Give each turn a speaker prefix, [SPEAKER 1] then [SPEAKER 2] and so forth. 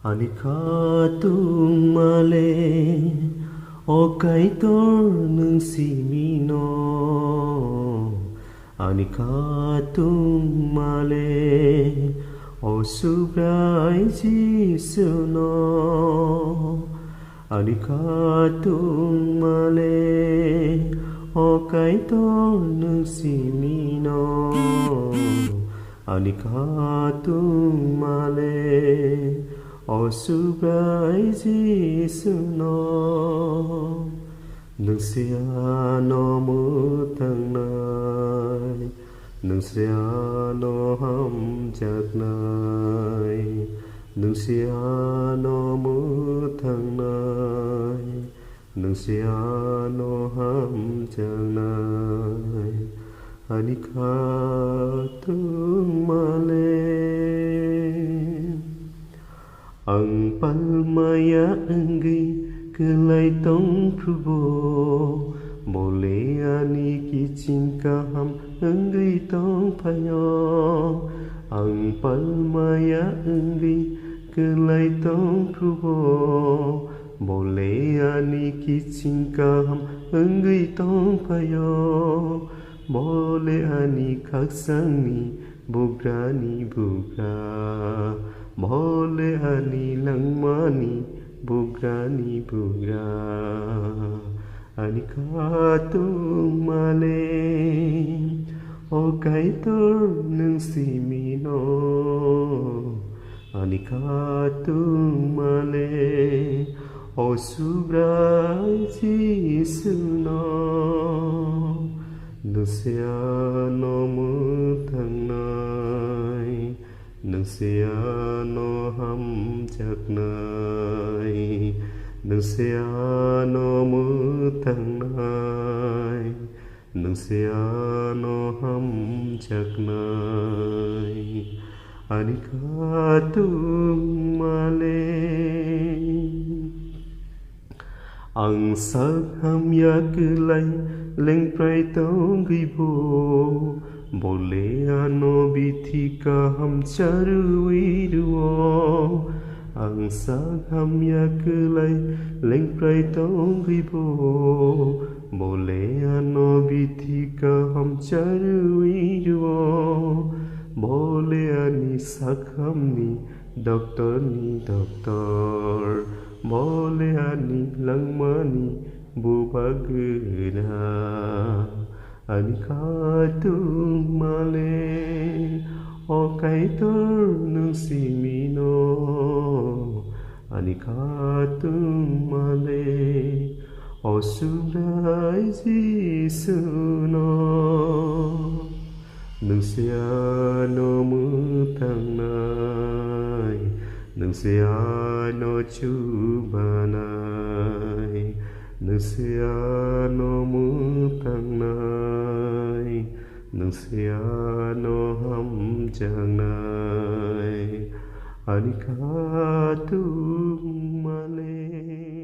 [SPEAKER 1] Anikatung male o kaitor ng simino. Anikatung male o subray jisuno. Anikatung male o kaitor ng simino. Anikatung male o subray jisuno. Nung siya no mutang nai, nung siya no hamjak nai, nung siya no mutang nai, nung siya no hamjak nai. Anikatung male ang palmaya anggi kelai tong prubo mole ani kicing kaham anggi tong payo ang palmaya anggi kelai tong prubo mole ani kicing kaham anggi tong payo mole ani kaksangni bugrani bugra mole ani langmani bugrani bugra. Anikatung male o kaitor ng simino. Anikatung male o subray jisuno. Nung siya no mutang nai, nung siya no hamjak nai, nung siya no mutang nai, nung siya no hamjak nai. Anikatung male ang sagham yakelai leng prai tong gibo bole ano bithika ham charui duo ang sagham yakelai leng prai tong gibo bole ano bithika ham charui duo bole ani sagham ni doktor mole ani langmani bubagena. Anikatung male o kaitor ng simino. Anikatung male o subray jisuno. Nung siya no mutang nai, nung siya no chubanay, nung siya no mutang nai, nung siya no hamjang nai. Anikatung male.